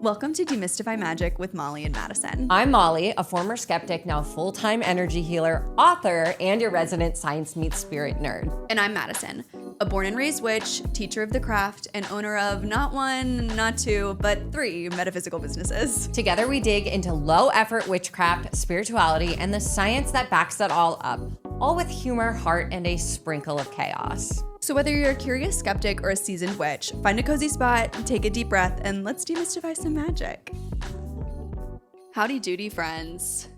Welcome to Demystify Magic with Molly and Madison. I'm Molly, a former skeptic, now full-time energy healer, author, and your resident science meets spirit nerd. And I'm Madison, a born and raised witch, teacher of the craft, and owner of not one, not two, but 3 metaphysical businesses. Together we dig into low-effort witchcraft, spirituality, and the science that backs it all up, all with humor, heart, and a sprinkle of chaos. So whether you're a curious skeptic or a seasoned witch, find a cozy spot, take a deep breath, and let's demystify some magic. Howdy doody, friends.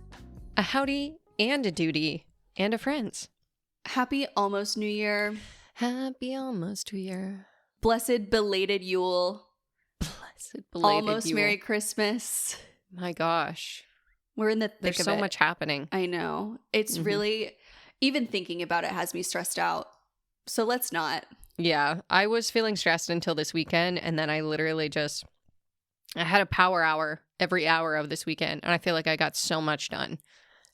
A howdy and a duty and a friends. Happy almost New Year. Happy almost New Year. Blessed belated Yule. Blessed belated Almost Yule. Merry Christmas. My gosh. We're in the thick There's of so it. much happening. I know. It's really, even thinking about it has me stressed out. So let's not. Yeah, I was feeling stressed until this weekend, and then I literally I had a power hour every hour of this weekend, and I feel like I got so much done.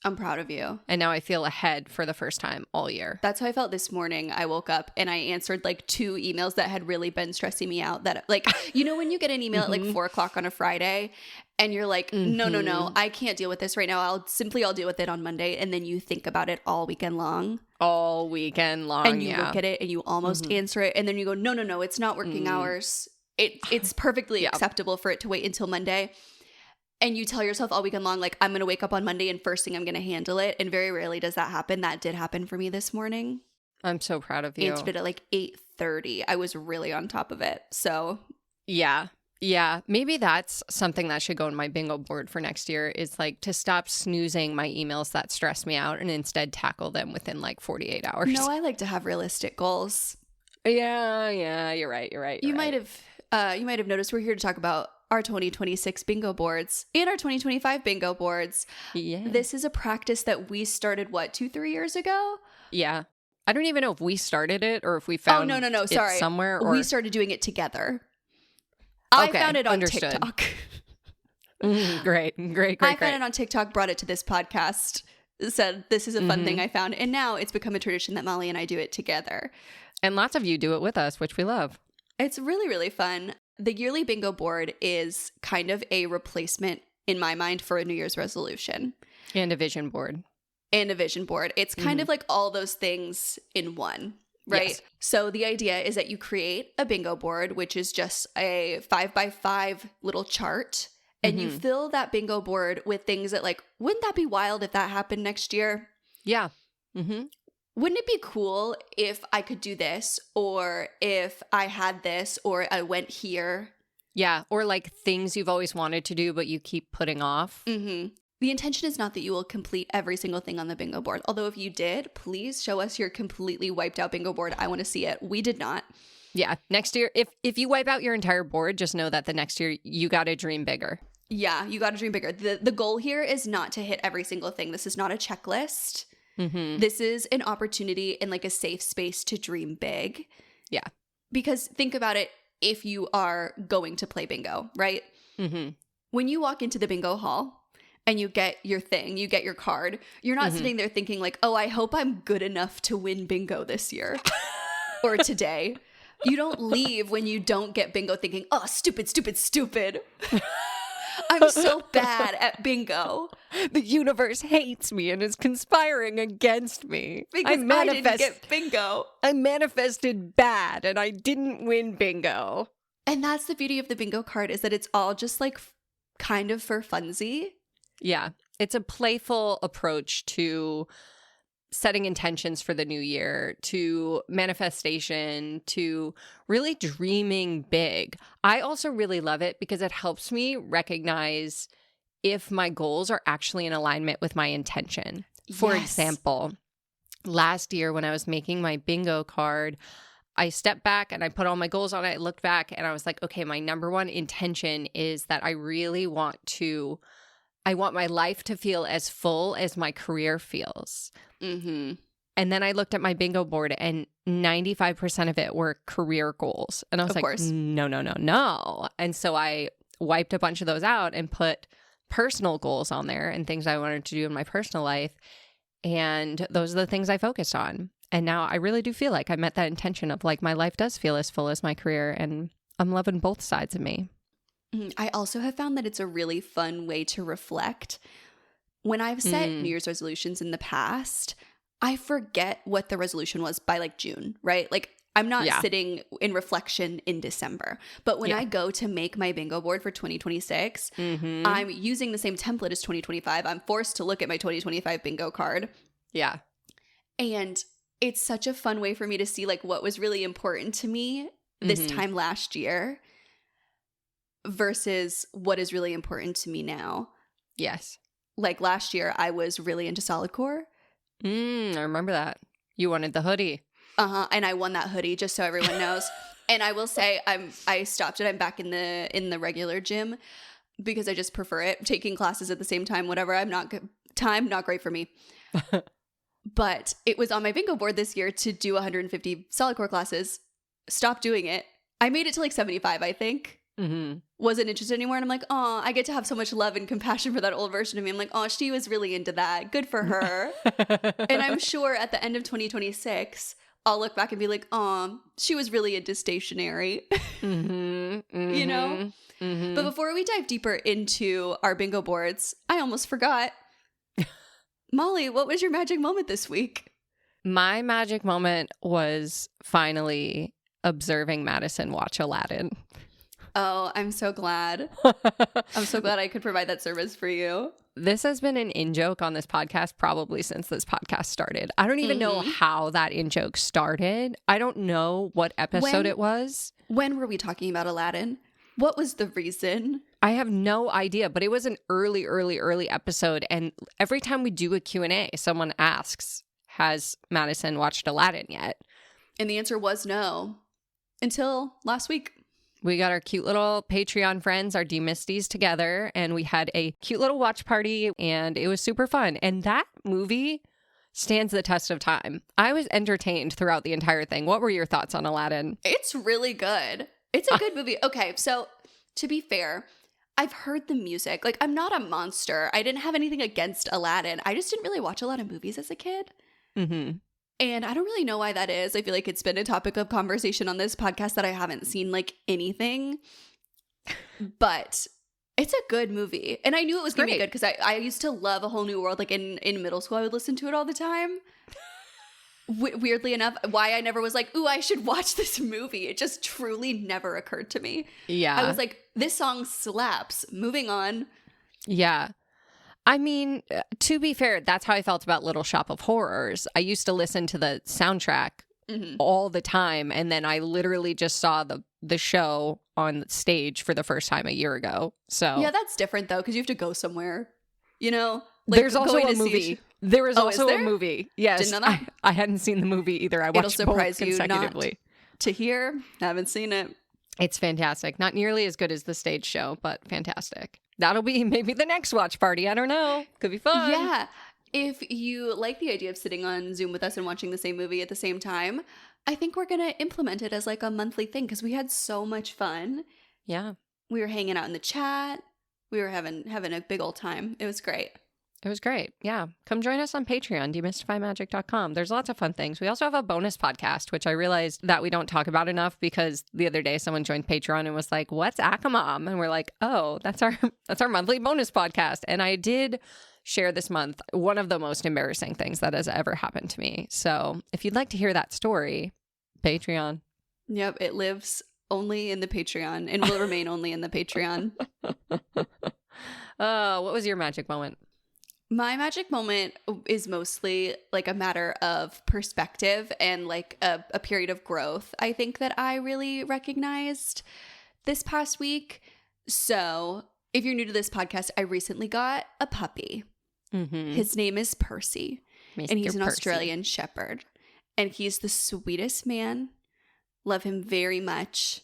I'm proud of you. And now I feel ahead for the first time all year. That's how I felt this morning. I woke up and I answered like 2 emails that had really been stressing me out. That, like, you know, when you get an email at like 4 o'clock on a Friday and you're like, no, I can't deal with this right now. I'll deal with it on Monday. And then you think about it all weekend long. All weekend long, and you look at it and you almost answer it. And then you go, no, it's not working hours. It's perfectly acceptable for it to wait until Monday. And you tell yourself all weekend long, like, I'm going to wake up on Monday and first thing I'm going to handle it. And very rarely does that happen. That did happen for me this morning. I'm so proud of you. Answered it at like 8:30. I was really on top of it. So Yeah. Maybe that's something that should go on my bingo board for next year, is like to stop snoozing my emails that stress me out and instead tackle them within like 48 hours. no, I like to have realistic goals. Yeah, you're right. You might have noticed we're here to talk about our 2026 bingo boards and our 2025 bingo boards. Yeah. This is a practice that we started, 2-3 years ago? Yeah. I don't even know if we started it or if we found no. it Sorry. somewhere. Or... We started doing it together. I Okay, found it on understood. TikTok. Great. I found it on TikTok, brought it to this podcast, said this is a fun thing I found. And now it's become a tradition that Molly and I do it together. And lots of you do it with us, which we love. It's really, really fun. The yearly bingo board is kind of a replacement, in my mind, for a New Year's resolution. And a vision board. And a vision board. It's kind of like all those things in one, right? Yes. So the idea is that you create a bingo board, which is just a 5x5 little chart. And you fill that bingo board with things that, like, wouldn't that be wild if that happened next year? Yeah. Mm-hmm. Wouldn't it be cool if I could do this, or if I had this, or I went here? Yeah. Or like things you've always wanted to do, but you keep putting off. Mm-hmm. The intention is not that you will complete every single thing on the bingo board. Although if you did, please show us your completely wiped out bingo board. I want to see it. We did not. Yeah. Next year, if you wipe out your entire board, just know that the next year you got to dream bigger. Yeah, you got to dream bigger. The goal here is not to hit every single thing. This is not a checklist. This is an opportunity and like a safe space to dream big. Yeah. Because think about it, if you are going to play bingo, right? When you walk into the bingo hall and you get your thing, you get your card, you're not sitting there thinking like, oh, I hope I'm good enough to win bingo this year or today. You don't leave when you don't get bingo thinking, oh, stupid. I'm so bad at bingo. The universe hates me and is conspiring against me. Because I didn't get bingo. I manifested bad and I didn't win bingo. And that's the beauty of the bingo card, is that it's all just like kind of for funsy. Yeah. It's a playful approach to setting intentions for the new year, to manifestation, to really dreaming big. I also really love it because it helps me recognize if my goals are actually in alignment with my intention. For example, last year when I was making my bingo card, I stepped back and I put all my goals on it. I looked back and I was like, okay, my number one intention is that I really I want my life to feel as full as my career feels. And then I looked at my bingo board and 95% of it were career goals. And I was like, no. And so I wiped a bunch of those out and put personal goals on there and things I wanted to do in my personal life. And those are the things I focused on. And now I really do feel like I met that intention of like my life does feel as full as my career, and I'm loving both sides of me. I also have found that it's a really fun way to reflect. When I've set New Year's resolutions in the past, I forget what the resolution was by like June, right? Like I'm not sitting in reflection in December. But when I go to make my bingo board for 2026, I'm using the same template as 2025. I'm forced to look at my 2025 bingo card. Yeah. And it's such a fun way for me to see like what was really important to me this time last year versus what is really important to me now. Yes. Like last year, I was really into solid core. I remember that. You wanted the hoodie. And I won that hoodie, just so everyone knows. And I will say I stopped it. I'm back in the regular gym because I just prefer it. Taking classes at the same time, whatever. I'm not good. Time, not great for me. But it was on my bingo board this year to do 150 solid core classes. Stopped doing it. I made it to like 75, I think. Wasn't interested anymore. And I'm like, oh, I get to have so much love and compassion for that old version of me. I'm like, oh, she was really into that. Good for her. And I'm sure at the end of 2026, I'll look back and be like, oh, she was really into stationery. You know? But before we dive deeper into our bingo boards, I almost forgot. Molly, what was your magic moment this week? My magic moment was finally observing Madison watch Aladdin. Oh, I'm so glad. I'm so glad I could provide that service for you. This has been an in-joke on this podcast probably since this podcast started. I don't even know how that in-joke started. I don't know what episode it was. When were we talking about Aladdin? What was the reason? I have no idea, but it was an early episode. And every time we do a Q&A, someone asks, has Madison watched Aladdin yet? And the answer was no. Until last week. We got our cute little Patreon friends, our D-Misties together, and we had a cute little watch party, and it was super fun. And that movie stands the test of time. I was entertained throughout the entire thing. What were your thoughts on Aladdin? It's really good. It's a good movie. Okay, so to be fair, I've heard the music. Like, I'm not a monster. I didn't have anything against Aladdin. I just didn't really watch a lot of movies as a kid. And I don't really know why that is. I feel like it's been a topic of conversation on this podcast that I haven't seen like anything. But it's a good movie. And I knew it was going to be good because I used to love A Whole New World. Like in middle school, I would listen to it all the time. Weirdly enough, why I never was like, ooh, I should watch this movie. It just truly never occurred to me. Yeah. I was like, this song slaps. Moving on. Yeah. I mean, to be fair, that's how I felt about Little Shop of Horrors. I used to listen to the soundtrack all the time, and then I literally just saw the show on stage for the first time a year ago. So yeah, that's different though, because you have to go somewhere. You know, like there's also a movie. There is also a movie. Yes, didn't know that. I hadn't seen the movie either. I watched It'll surprise both consecutively. You not to hear. Haven't seen it. It's fantastic. Not nearly as good as the stage show, but fantastic. That'll be maybe the next watch party. I don't know. Could be fun. Yeah. If you like the idea of sitting on Zoom with us and watching the same movie at the same time, I think we're going to implement it as like a monthly thing because we had so much fun. Yeah. We were hanging out in the chat. We were having a big old time. It was great. It was great. Yeah. Come join us on Patreon, demystifymagic.com. There's lots of fun things. We also have a bonus podcast, which I realized that we don't talk about enough because the other day someone joined Patreon and was like, what's Akamom? And we're like, oh, that's our monthly bonus podcast. And I did share this month one of the most embarrassing things that has ever happened to me. So if you'd like to hear that story, Patreon. Yep. It lives only in the Patreon and will remain only in the Patreon. What was your magic moment? My magic moment is mostly like a matter of perspective and like a period of growth, I think, that I really recognized this past week. So if you're new to this podcast, I recently got a puppy. His name is Percy, and he's an Australian Shepherd. And he's the sweetest man. Love him very much.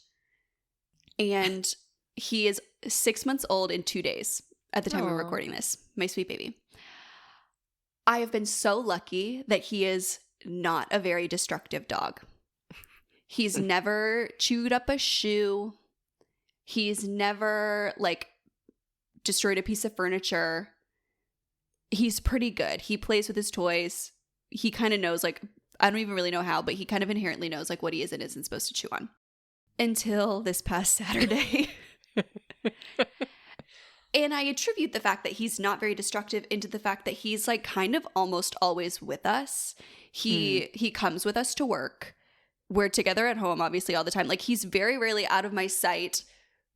And he is 6 months old in 2 days at the time of recording this. My sweet baby. I have been so lucky that he is not a very destructive dog. He's never chewed up a shoe. He's never like destroyed a piece of furniture. He's pretty good. He plays with his toys. He kind of knows, like, I don't even really know how, but he kind of inherently knows like what he is and isn't supposed to chew on. Until this past Saturday. And I attribute the fact that he's not very destructive into the fact that he's like kind of almost always with us. He comes with us to work. We're together at home, obviously, all the time. Like, he's very rarely out of my sight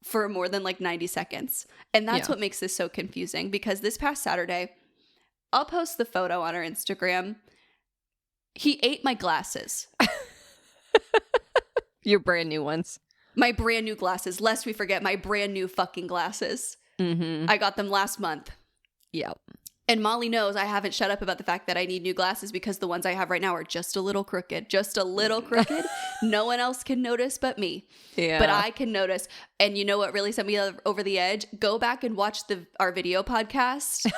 for more than like 90 seconds. And that's what makes this so confusing, because this past Saturday, I'll post the photo on our Instagram. He ate my glasses. Your brand new ones. My brand new glasses. Lest we forget, my brand new fucking glasses. I got them last month. Yep. And Molly knows I haven't shut up about the fact that I need new glasses, because the ones I have right now are just a little crooked. Just a little crooked. No one else can notice but me. Yeah. But I can notice. And you know what really sent me over the edge? Go back and watch our video podcast.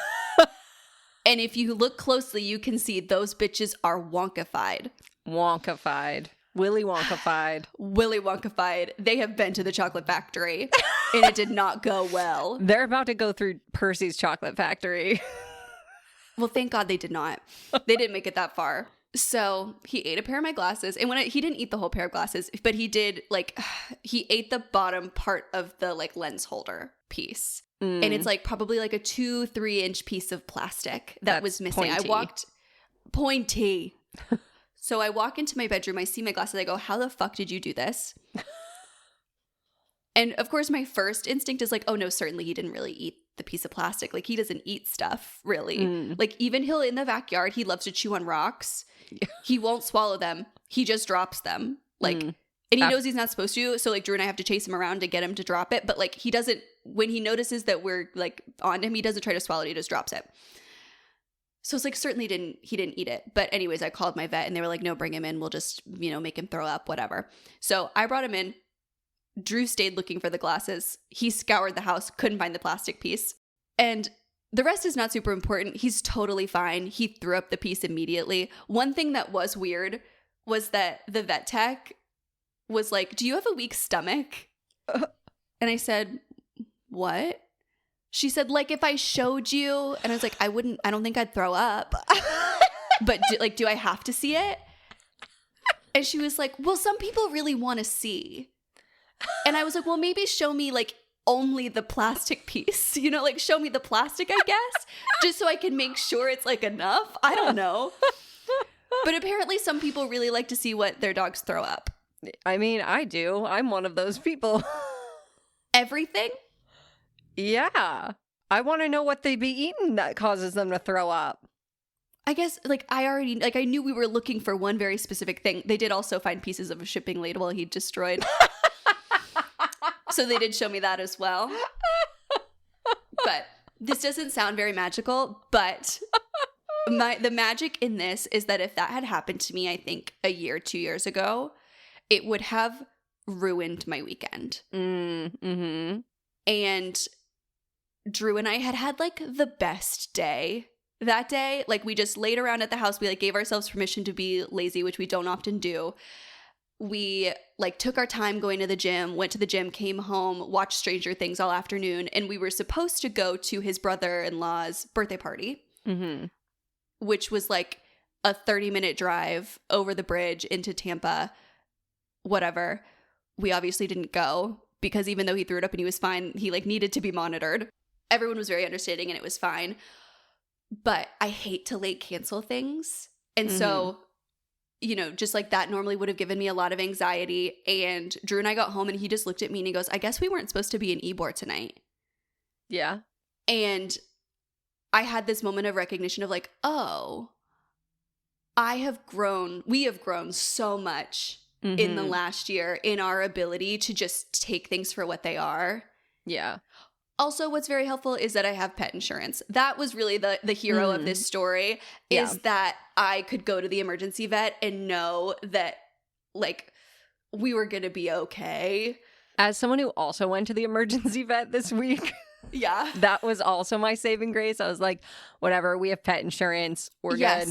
And if you look closely, you can see those bitches are wonkified. Wonkified. Willy Wonkified. Willy Wonkified. They have been to the chocolate factory, and it did not go well. They're about to go through Percy's chocolate factory. Well, thank God they did not. They didn't make it that far. So he ate a pair of my glasses, and he didn't eat the whole pair of glasses, but he did, like, he ate the bottom part of the, like, lens holder piece. And it's, like, probably, like, a 2-3 inch piece of plastic that was missing. Pointy. Pointy. So I walk into my bedroom, I see my glasses, I go, how the fuck did you do this? And of course, my first instinct is like, oh no, certainly he didn't really eat the piece of plastic. Like, he doesn't eat stuff, really. Like, even he'll in the backyard, he loves to chew on rocks. He won't swallow them. He just drops them. Like, and he knows he's not supposed to. So, like, Drew and I have to chase him around to get him to drop it. But, like, he doesn't, when he notices that we're, like, on him, he doesn't try to swallow it. He just drops it. So it's like, certainly he didn't eat it. But anyways, I called my vet and they were like, no, bring him in. We'll just, make him throw up, whatever. So I brought him in. Drew stayed looking for the glasses. He scoured the house, couldn't find the plastic piece. And the rest is not super important. He's totally fine. He threw up the piece immediately. One thing that was weird was that the vet tech was like, do you have a weak stomach? And I said, what? She said, like, if I showed you, and I was like, I don't think I'd throw up. But do I have to see it? And she was like, well, some people really want to see. And I was like, well, maybe show me, like, only the plastic piece, like, show me the plastic, I guess, just so I can make sure it's, like, enough. I don't know. But apparently some people really like to see what their dogs throw up. I mean, I do. I'm one of those people. Everything? Yeah. I want to know what they be eating that causes them to throw up. I guess, like, I knew we were looking for one very specific thing. They did also find pieces of a shipping label he destroyed. So they did show me that as well. But this doesn't sound very magical, but the magic in this is that if that had happened to me, I think 2 years ago, it would have ruined my weekend. Mm-hmm. And Drew and I had like the best day that day. Like, we just laid around at the house. We like gave ourselves permission to be lazy, which we don't often do. We like took our time going to the gym, went to the gym, came home, watched Stranger Things all afternoon. And we were supposed to go to his brother-in-law's birthday party, which was like a 30-minute drive over the bridge into Tampa, whatever. We obviously didn't go because even though he threw it up and he was fine, he like needed to be monitored. Everyone was very understanding and it was fine. But I hate to late cancel things. And so, just like that normally would have given me a lot of anxiety. And Drew and I got home and he just looked at me and he goes, I guess we weren't supposed to be in Ybor tonight. Yeah. And I had this moment of recognition of like, oh, we have grown so much in the last year in our ability to just take things for what they are. Yeah. Also, what's very helpful is that I have pet insurance. That was really the hero of this story, is that I could go to the emergency vet and know that, like, we were going to be okay. As someone who also went to the emergency vet this week, yeah, that was also my saving grace. I was like, whatever, we have pet insurance. We're good.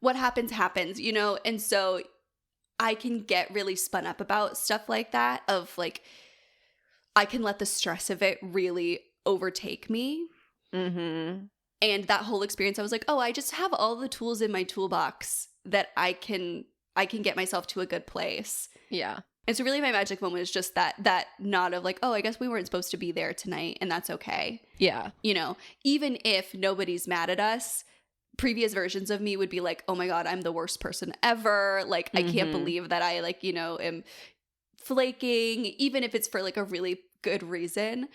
What happens, happens, And so I can get really spun up about stuff like that of, like, I can let the stress of it really overtake me. And that whole experience, I was like, oh, I just have all the tools in my toolbox that I can get myself to a good place. Yeah. And so really my magic moment is just that nod of like, oh, I guess we weren't supposed to be there tonight, and that's okay. Yeah. You know, even if nobody's mad at us, previous versions of me would be like, oh my God, I'm the worst person ever. Like, I can't believe that I like, you know, am flaking, even if it's for like a really good reason.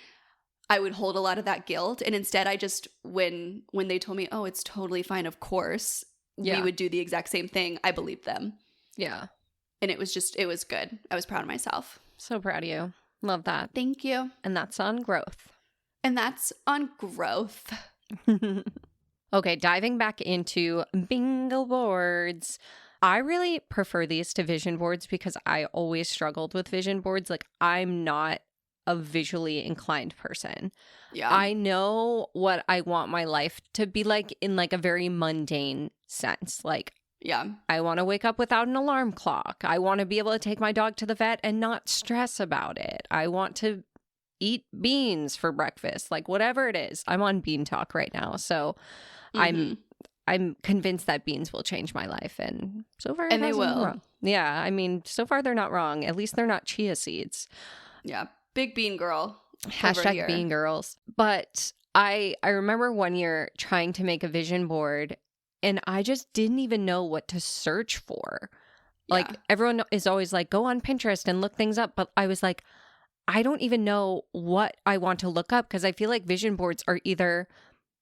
I would hold a lot of that guilt. And instead I just, when they told me, oh, it's totally fine, of course, we would do the exact same thing, I believed them. Yeah. And it was good. I was proud of myself. So proud of you. Love that. Thank you. And that's on growth. And that's on growth. Okay, diving back into bingo boards. I really prefer these to vision boards because I always struggled with vision boards. Like, I'm not a visually inclined person. Yeah. I know what I want my life to be like in like a very mundane sense. Like, yeah, I want to wake up without an alarm clock. I want to be able to take my dog to the vet and not stress about it. I want to eat beans for breakfast. Like, whatever it is. I'm on bean talk right now. So I'm convinced that beans will change my life, and so far and they will. Wrong. Yeah, I mean, so far they're not wrong. At least they're not chia seeds. Yeah, big bean girl. Hashtag bean girls. But I remember one year trying to make a vision board, and I just didn't even know what to search for. Like, everyone is always like, go on Pinterest and look things up, but I was like, I don't even know what I want to look up, because I feel like vision boards are either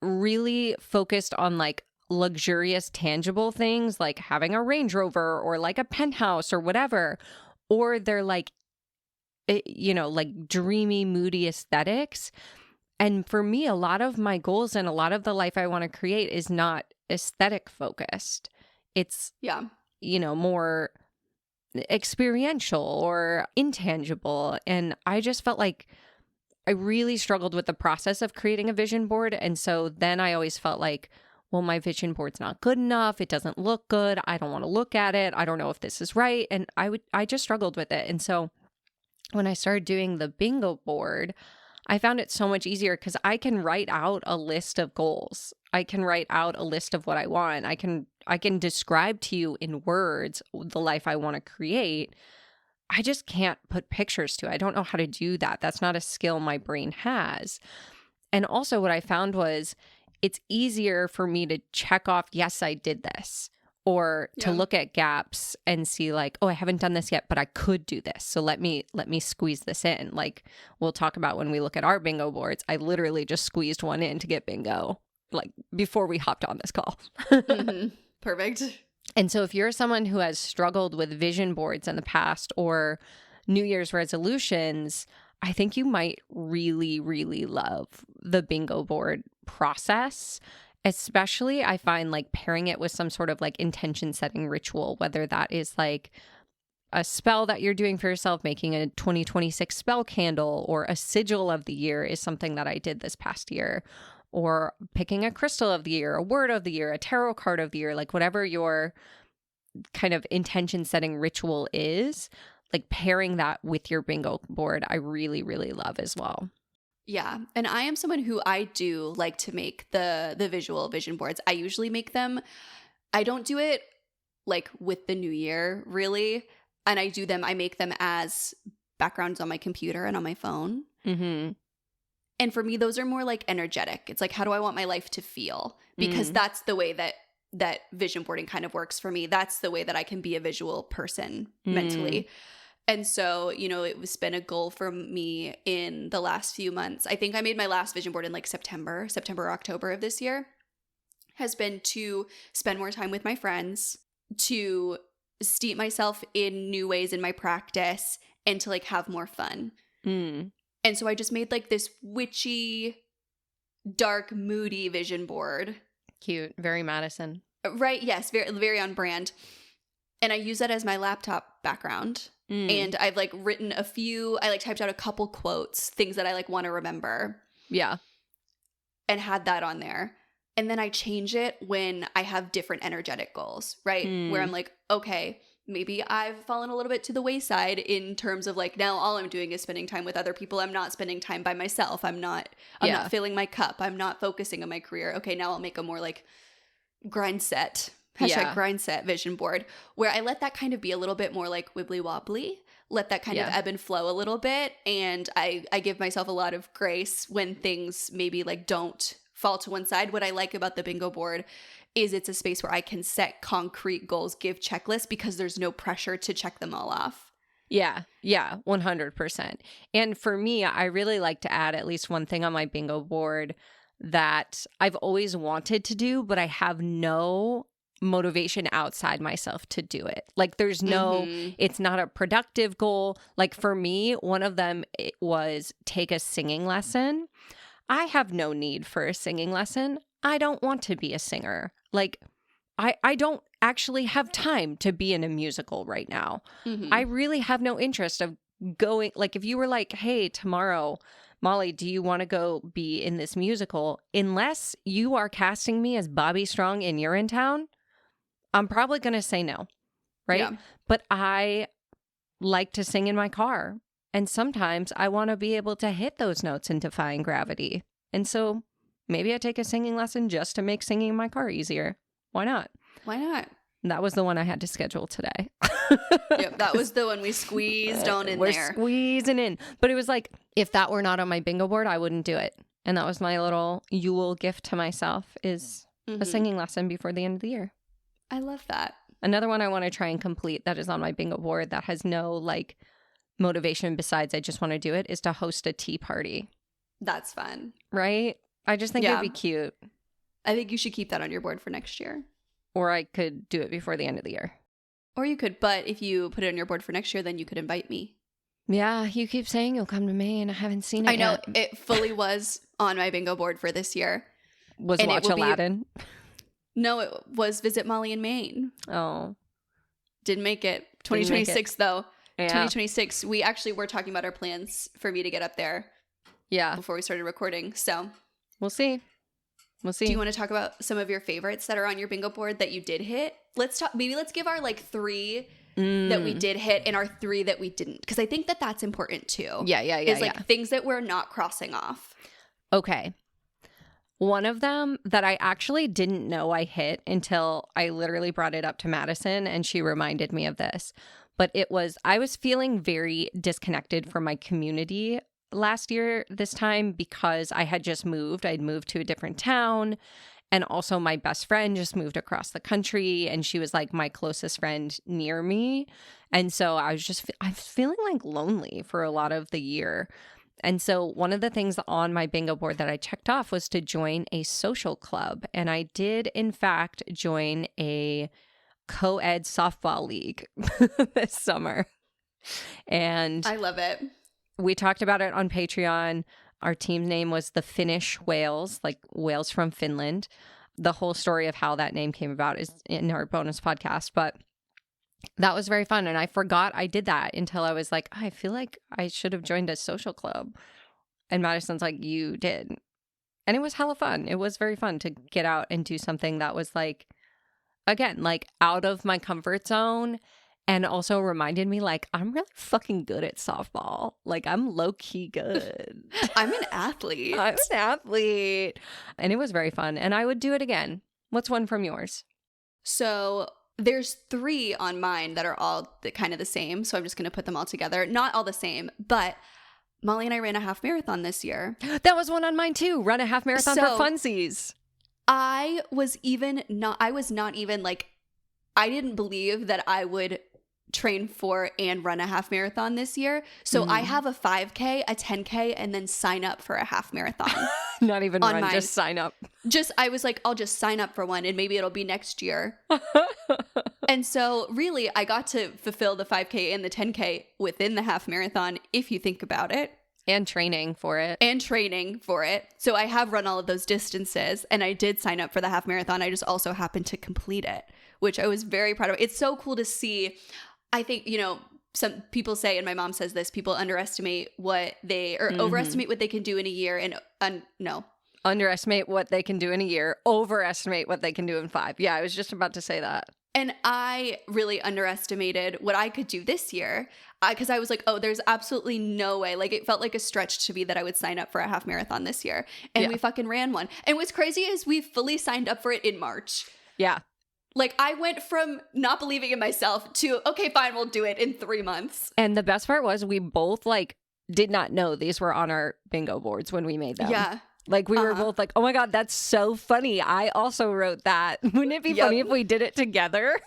really focused on like luxurious tangible things like having a Range Rover or like a penthouse or whatever, or they're like, you know, like dreamy, moody aesthetics. And for me, a lot of my goals and a lot of the life I want to create is not aesthetic focused. It's, you know, more experiential or intangible. And I just felt like I really struggled with the process of creating a vision board. And so then I always felt like, well, my vision board's not good enough. It doesn't look good. I don't want to look at it. I don't know if this is right. And I just struggled with it. And so when I started doing the bingo board, I found it so much easier because I can write out a list of goals. I can write out a list of what I want. I can describe to you in words the life I want to create. I just can't put pictures to it. I don't know how to do that. That's not a skill my brain has. And also what I found was it's easier for me to check off, yes, I did this, or to look at gaps and see like, oh, I haven't done this yet, but I could do this. So let me squeeze this in. Like we'll talk about when we look at our bingo boards, I literally just squeezed one in to get bingo, like before we hopped on this call. Perfect. And so if you're someone who has struggled with vision boards in the past or New Year's resolutions, I think you might really, really love the bingo board process. Especially, I find like pairing it with some sort of like intention setting ritual, whether that is like a spell that you're doing for yourself, making a 2026 spell candle, or a sigil of the year is something that I did this past year, or picking a crystal of the year, a word of the year, a tarot card of the year, like whatever your kind of intention setting ritual is, like pairing that with your bingo board, I really, really love as well. Yeah. And I am someone who I do like to make the visual vision boards. I usually make them. I don't do it like with the new year, really. And I make them as backgrounds on my computer and on my phone. Mm-hmm. And for me, those are more like energetic. It's like, how do I want my life to feel? Because that's the way that vision boarding kind of works for me. That's the way that I can be a visual person mentally. And so, you know, it's been a goal for me in the last few months. I think I made my last vision board in like September or October of this year, has been to spend more time with my friends, to steep myself in new ways in my practice, and to like have more fun. And so I just made like this witchy, dark, moody vision board. Cute. Very Madison. Right. Yes. Very, very on brand. And I use that as my laptop background. And I've like written I like typed out a couple quotes, things that I like want to remember. Yeah. And had that on there. And then I change it when I have different energetic goals, right? Where I'm like, okay, maybe I've fallen a little bit to the wayside in terms of like, now all I'm doing is spending time with other people. I'm not spending time by myself. I'm not filling my cup. I'm not focusing on my career. Okay, now I'll make a more like grind set. #grind set vision board, where I let that kind of be a little bit more like wibbly wobbly. let that kind of ebb and flow a little bit. And I give myself a lot of grace when things maybe like don't fall to one side. What I like about the bingo board is it's a space where I can set concrete goals, give checklists, because there's no pressure to check them all off. Yeah, 100%. And for me, I really like to add at least one thing on my bingo board that I've always wanted to do, but I have no motivation outside myself to do it. Like there's no, it's not a productive goal. Like for me, one of them was take a singing lesson. I have no need for a singing lesson. I don't want to be a singer. Like I don't actually have time to be in a musical right now. I really have no interest of going, like if you were like, hey, tomorrow, Molly, do you want to go be in this musical? Unless you are casting me as Bobby Strong in Urinetown, I'm probably going to say no, right? Yeah. But I like to sing in my car. And sometimes I want to be able to hit those notes in defying gravity. And so maybe I take a singing lesson just to make singing in my car easier. Why not? Why not? That was the one I had to schedule today. Yep, that was the one we squeezed on in We're there. Squeezing in. But it was like, if that were not on my bingo board, I wouldn't do it. And that was my little Yule gift to myself is a singing lesson before the end of the year. I love that. Another one I want to try and complete that is on my bingo board that has no like motivation besides I just want to do it is to host a tea party. That's fun. Right? I just think it'd be cute. I think you should keep that on your board for next year. Or I could do it before the end of the year. Or you could, but if you put it on your board for next year, then you could invite me. Yeah, you keep saying you'll come to me and I haven't seen it yet. I know. It fully was on my bingo board for this year. Was and watch Aladdin? No, it was visit Molly in Maine. Oh. Didn't make it. 2026 though. Yeah. 2026. We actually were talking about our plans for me to get up there. Yeah. Before we started recording. So we'll see. We'll see. Do you want to talk about some of your favorites that are on your bingo board that you did hit? Let's give our like 3 that we did hit and our 3 that we didn't. Because I think that that's important too. Yeah. Is like things that we're not crossing off. Okay. One of them that I actually didn't know I hit until I literally brought it up to Madison and she reminded me of this. But I was feeling very disconnected from my community last year this time because I had just moved. I'd moved to a different town. And also my best friend just moved across the country and she was like my closest friend near me. And so I was feeling like lonely for a lot of the year. And so one of the things on my bingo board that I checked off was to join a social club. And I did, in fact, join a co-ed softball league this summer. And I love it. We talked about it on Patreon. Our team name was the Finnish Whales, like whales from Finland. The whole story of how that name came about is in our bonus podcast. But that was very fun. And I forgot I did that until I was like, I feel like I should have joined a social club. And Madison's like, you did. And it was hella fun. It was very fun to get out and do something that was like, again, like out of my comfort zone. And also reminded me like, I'm really fucking good at softball. Like I'm low-key good. I'm an athlete. I'm an athlete. And it was very fun. And I would do it again. What's one from yours? So there's 3 on mine that are all kind of the same. So I'm just going to put them all together. Not all the same, but Molly and I ran a half marathon this year. That was one on mine too. Run a half marathon for funsies. I didn't believe that I would train for and run a half marathon this year. So I have a 5K, a 10K, and then sign up for a half marathon. Not even run, just sign up. I was like, I'll just sign up for one and maybe it'll be next year. And so really I got to fulfill the 5K and the 10K within the half marathon, if you think about it. And training for it. So I have run all of those distances and I did sign up for the half marathon. I just also happened to complete it, which I was very proud of. It's so cool to see. I think, some people say, and my mom says this, people underestimate overestimate what they can do in a year no. Underestimate what they can do in a year, overestimate what they can do in 5. Yeah, I was just about to say that. And I really underestimated what I could do this year because I was like, oh, there's absolutely no way. Like it felt like a stretch to me that I would sign up for a half marathon this year. And we fucking ran one. And what's crazy is we fully signed up for it in March. Yeah. Like, I went from not believing in myself to, okay, fine, we'll do it in 3 months. And the best part was we both like did not know these were on our bingo boards when we made them. Yeah. Like we were both like, oh my God, that's so funny. I also wrote that. Wouldn't it be funny if we did it together?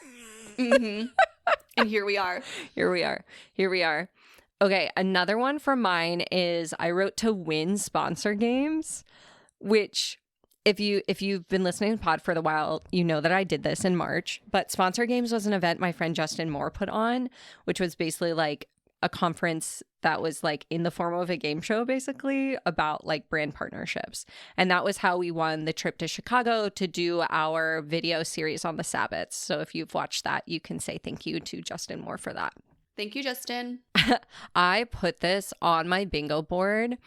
Mm-hmm. And here we are. Here we are. Here we are. Okay, another one from mine is I wrote to win sponsor games, which if you've been listening to the pod for a while, you know that I did this in March. But sponsor games was an event my friend Justin Moore put on, which was basically like a conference that was like in the form of a game show, basically about like brand partnerships. And that was how we won the trip to Chicago to do our video series on the Sabbaths. So if you've watched that, you can say thank you to Justin Moore for that. Thank you, Justin. I put this on my bingo board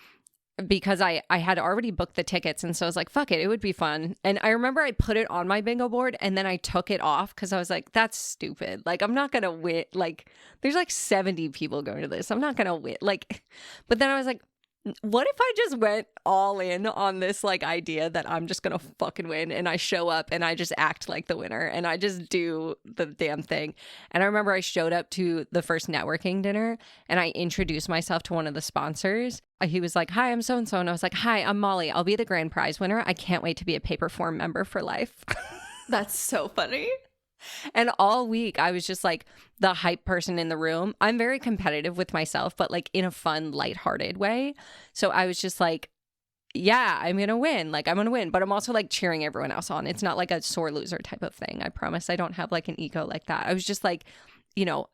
because I had already booked the tickets. And so I was like, fuck it, it would be fun. And I remember I put it on my bingo board and then I took it off because I was like, that's stupid. Like, I'm not going to win. Like, there's like 70 people going to this. I'm not going to win. Like, but then I was like, what if I just went all in on this like idea that I'm just going to fucking win, and I show up and I just act like the winner and I just do the damn thing. And I remember I showed up to the first networking dinner and I introduced myself to one of the sponsors. He was like, hi, I'm so-and-so. And I was like, hi, I'm Molly. I'll be the grand prize winner. I can't wait to be a paper form member for life. That's so funny. And all week I was just like the hype person in the room. I'm very competitive with myself, but like in a fun, lighthearted way. So I was just like, yeah, I'm going to win. Like, I'm going to win. But I'm also like cheering everyone else on. It's not like a sore loser type of thing. I promise I don't have like an ego like that. I was just like, you know,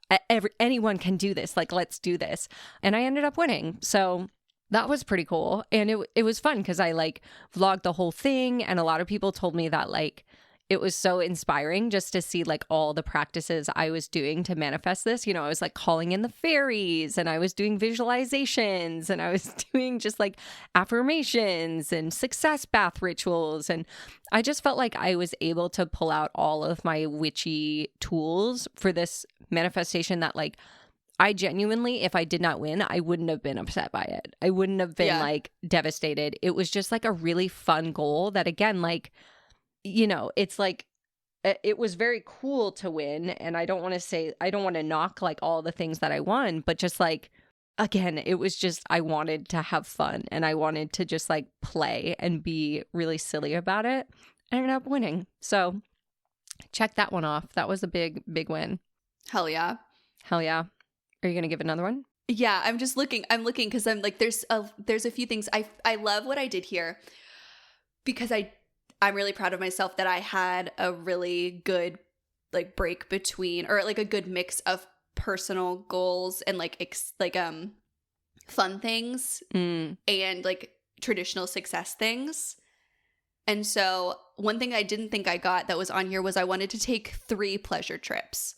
anyone can do this. Like, let's do this. And I ended up winning. So that was pretty cool. And it was fun because I like vlogged the whole thing. And a lot of people told me that like, it was so inspiring just to see like all the practices I was doing to manifest this. You know, I was like calling in the fairies and I was doing visualizations and I was doing just like affirmations and success bath rituals. And I just felt like I was able to pull out all of my witchy tools for this manifestation that like I genuinely, if I did not win, I wouldn't have been upset by it. I wouldn't have been like devastated. It was just like a really fun goal that again, like, you know, it's like, it was very cool to win. And I don't want to knock like all the things that I won, but just like, again, it was just, I wanted to have fun and I wanted to just like play and be really silly about it. I ended up winning. So check that one off. That was a big, big win. Hell yeah. Hell yeah. Are you going to give another one? Yeah, I'm looking because I'm like, there's a few things. I love what I did here because I'm really proud of myself that I had a really good like break between, or like a good mix of personal goals and like fun things and like traditional success things. And so one thing I didn't think I got that was on here was I wanted to take 3 pleasure trips.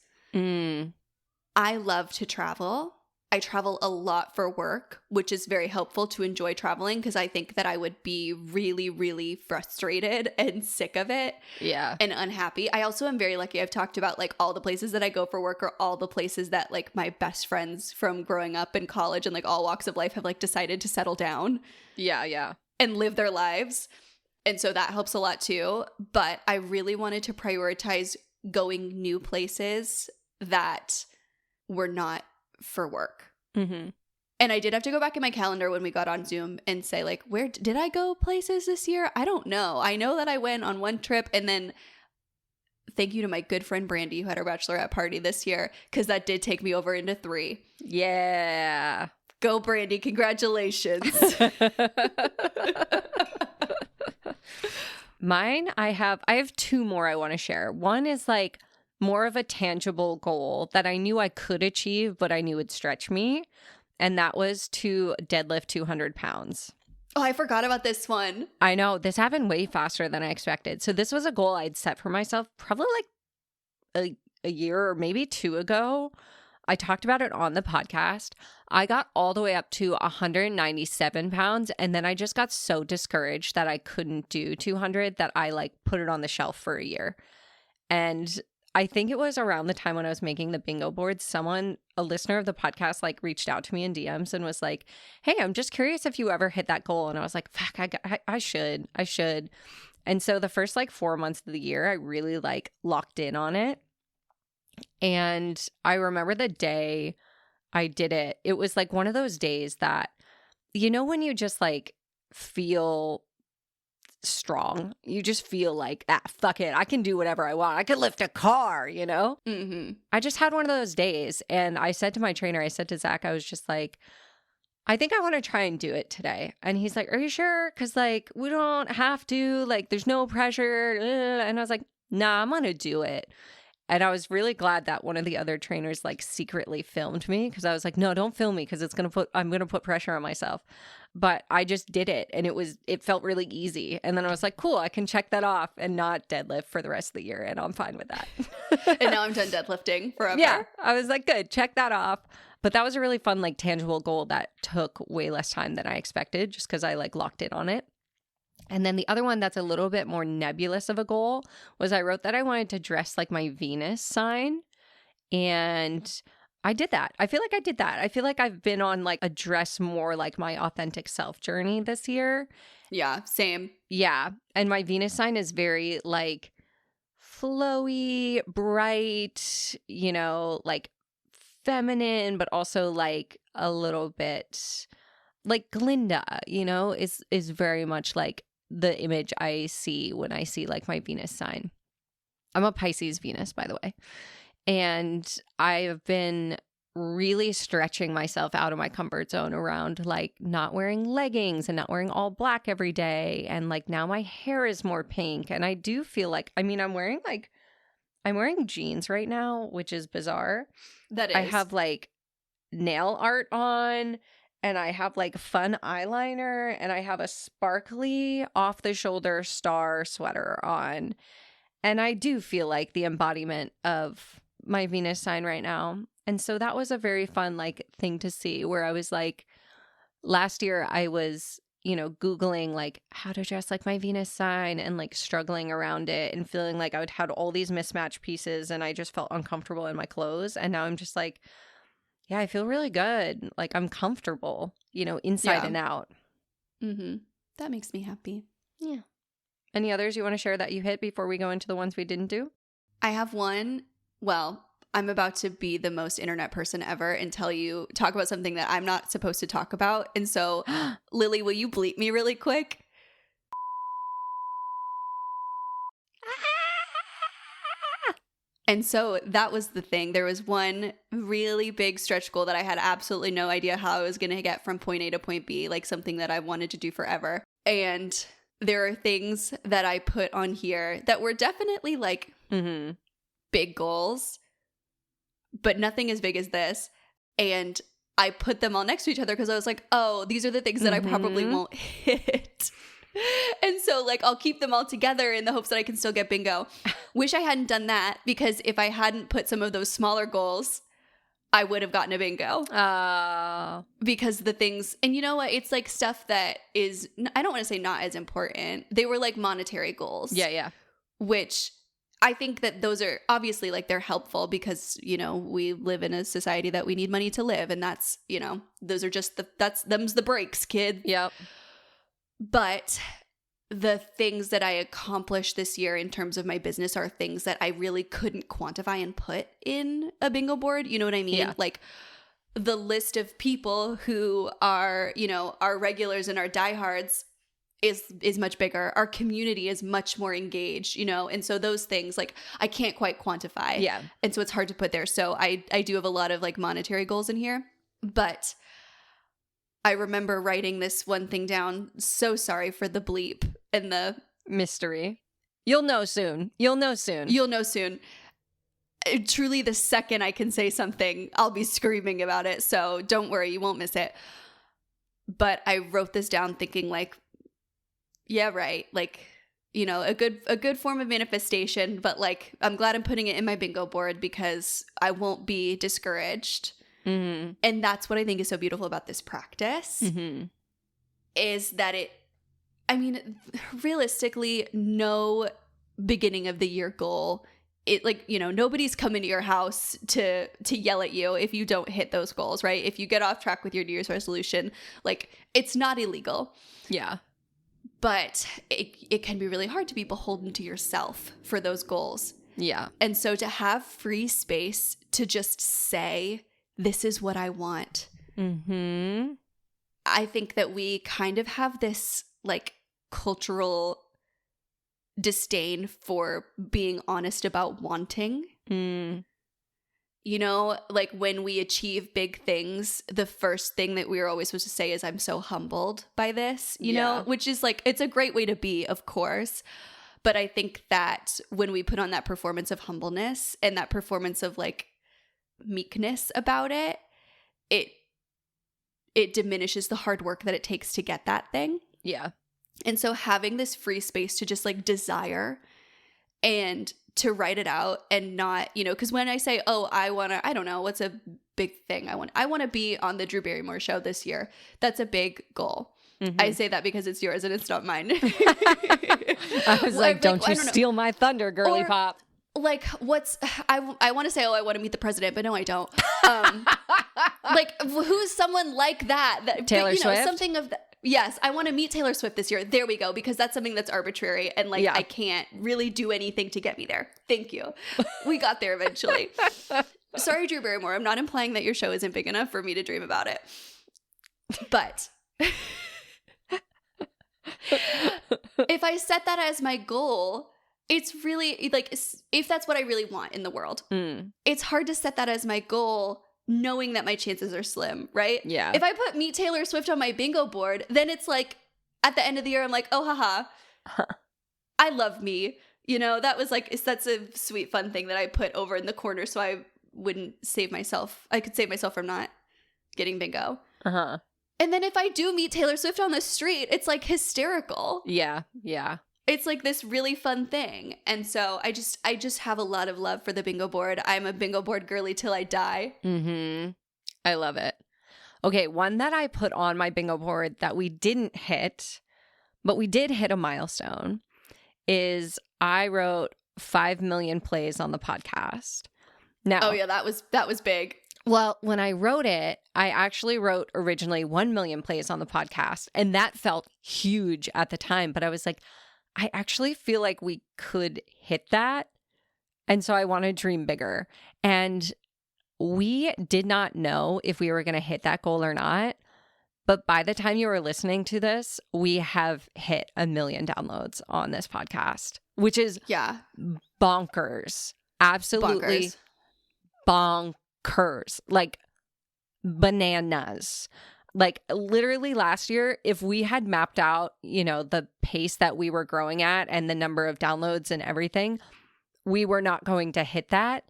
I love to travel. I travel a lot for work, which is very helpful to enjoy traveling because I think that I would be really, really frustrated and sick of it. Yeah. And unhappy. I also am very lucky. I've talked about like all the places that I go for work are all the places that like my best friends from growing up in college and like all walks of life have like decided to settle down. Yeah, yeah. And live their lives. And so that helps a lot too. But I really wanted to prioritize going new places that were not for work. Mm-hmm. And I did have to go back in my calendar when we got on Zoom and say like, where did I go places this year? I don't know. I know that I went on one trip, and then thank you to my good friend Brandy who had her bachelorette party this year because that did take me over into 3. Yeah. Go Brandy. Congratulations. Mine, I have 2 more I want to share. One is like more of a tangible goal that I knew I could achieve, but I knew would stretch me. And that was to deadlift 200 pounds. Oh, I forgot about this one. I know. This happened way faster than I expected. So this was a goal I'd set for myself probably like a year or maybe 2 ago. I talked about it on the podcast. I got all the way up to 197 pounds. And then I just got so discouraged that I couldn't do 200 that I like put it on the shelf for a year. And I think it was around the time when I was making the bingo board, a listener of the podcast, like reached out to me in DMs and was like, hey, I'm just curious if you ever hit that goal. And I was like, fuck, I should. And so the first like 4 months of the year, I really like locked in on it. And I remember the day I did it, it was like one of those days that, you know, when you just like feel strong, you just feel like, fuck it, I can do whatever I want. I can lift a car, you know? Mm-hmm. I just had one of those days. And I said to my trainer, I said to Zach, I was just like, I think I want to try and do it today. And he's like, are you sure? Because like, we don't have to, like, there's no pressure. And I was like, nah, I'm going to do it. And I was really glad that one of the other trainers like secretly filmed me, because I was like, no, don't film me, because I'm going to put pressure on myself. But I just did it, and it felt really easy. And then I was like, cool, I can check that off and not deadlift for the rest of the year. And I'm fine with that. And now I'm done deadlifting forever. Yeah. I was like, good, check that off. But that was a really fun, like, tangible goal that took way less time than I expected, just because I like locked in on it. And then the other one that's a little bit more nebulous of a goal was I wrote that I wanted to dress like my Venus sign. And I did that. I feel like I did that. I feel like I've been on like a dress more like my authentic self journey this year. Yeah, same. Yeah. And my Venus sign is very like flowy, bright, you know, like feminine, but also like a little bit like Glinda, you know, is very much like the image I see when I see like my Venus sign. I'm a Pisces Venus, by the way. And I've been really stretching myself out of my comfort zone around like not wearing leggings and not wearing all black every day. And like now my hair is more pink. And I do feel like, I mean, I'm wearing jeans right now, which is bizarre. That is. I have like nail art on, and I have like fun eyeliner, and I have a sparkly off the shoulder star sweater on. And I do feel like the embodiment of my Venus sign right now. And so that was a very fun like thing to see, where I was like, last year I was, you know, Googling like how to dress like my Venus sign and like struggling around it and feeling like I would had all these mismatched pieces and I just felt uncomfortable in my clothes. And now I'm just like, yeah, I feel really good. Like I'm comfortable, you know, inside and out. Mm-hmm. That makes me happy. Yeah. Any others you want to share that you hit before we go into the ones we didn't do? I have one. Well, I'm about to be the most internet person ever and talk about something that I'm not supposed to talk about. And so, Lily, will you bleep me really quick? And so that was the thing. There was one really big stretch goal that I had absolutely no idea how I was going to get from point A to point B, like something that I wanted to do forever. And there are things that I put on here that were definitely like big goals, but nothing as big as this. And I put them all next to each other because I was like, oh, these are the things that I probably won't hit. And so like I'll keep them all together in the hopes that I can still get bingo. Wish I hadn't done that, because if I hadn't put some of those smaller goals, I would have gotten a bingo. Because the things, and you know what? It's like stuff that is, I don't want to say not as important. They were like monetary goals. Yeah. Which I think that those are obviously like they're helpful because, you know, we live in a society that we need money to live. And that's, you know, those are just them's the breaks, kid. Yep. But the things that I accomplished this year in terms of my business are things that I really couldn't quantify and put in a bingo board. You know what I mean? Yeah. Like the list of people who are, you know, our regulars and our diehards is much bigger. Our community is much more engaged, you know? And so those things like I can't quite quantify. Yeah. And so it's hard to put there. So I do have a lot of like monetary goals in here, but I remember writing this one thing down. So sorry for the bleep and the mystery. You'll know soon. You'll know soon. Truly, the second I can say something, I'll be screaming about it. So don't worry, you won't miss it. But I wrote this down thinking like, yeah, right. Like, you know, a good form of manifestation. But like, I'm glad I'm putting it in my bingo board because I won't be discouraged. Mm-hmm. And that's what I think is so beautiful about this practice is that realistically, no beginning of the year goal, it like, you know, nobody's coming to your house to yell at you if you don't hit those goals, right? If you get off track with your New Year's resolution, like it's not illegal. Yeah. But it can be really hard to be beholden to yourself for those goals. Yeah. And so to have free space to just say, this is what I want. Mm-hmm. I think that we kind of have this like cultural disdain for being honest about wanting. Mm. You know, like when we achieve big things, the first thing that we are always supposed to say is, I'm so humbled by this, you know, which is like, it's a great way to be, of course. But I think that when we put on that performance of humbleness and that performance of like meekness about it, it diminishes the hard work that it takes to get that thing. Yeah. And so having this free space to just like desire and to write it out and not, you know, because when I say, oh, I don't know, what's a big thing I want to be on the Drew Barrymore show this year. That's a big goal. Mm-hmm. I say that because it's yours and it's not mine. I was like, don't you steal my thunder, girly pop. Like, I want to say, oh, I want to meet the president, but no, I don't. Like, who's someone like that Taylor Swift? Something of that. Yes, I want to meet Taylor Swift this year. There we go, because that's something that's arbitrary and like I can't really do anything to get me there. Thank you. We got there eventually. Sorry, Drew Barrymore. I'm not implying that your show isn't big enough for me to dream about it. But if I set that as my goal, it's really like, if that's what I really want in the world, it's hard to set that as my goal knowing that my chances are slim, right? Yeah. If I put meet Taylor Swift on my bingo board, then it's like at the end of the year, I'm like, oh, haha, I love me. You know, that's a sweet, fun thing that I put over in the corner so I wouldn't save myself. I could save myself from not getting bingo. Uh-huh. And then if I do meet Taylor Swift on the street, it's like hysterical. Yeah. Yeah. It's like this really fun thing. And so I just have a lot of love for the bingo board. I'm a bingo board girly till I die. Mm-hmm. I love it. Okay, one that I put on my bingo board that we didn't hit, but we did hit a milestone, is I wrote 5 million plays on the podcast. Now, oh yeah, that was big. Well, when I wrote it, I actually wrote originally 1 million plays on the podcast, and that felt huge at the time. But I was like, I actually feel like we could hit that. And so I want to dream bigger. And we did not know if we were going to hit that goal or not. But by the time you were listening to this, we have hit 1 million downloads on this podcast, which is bonkers. Absolutely bonkers. Like bananas. Like literally last year, if we had mapped out, you know, the pace that we were growing at and the number of downloads and everything, we were not going to hit that.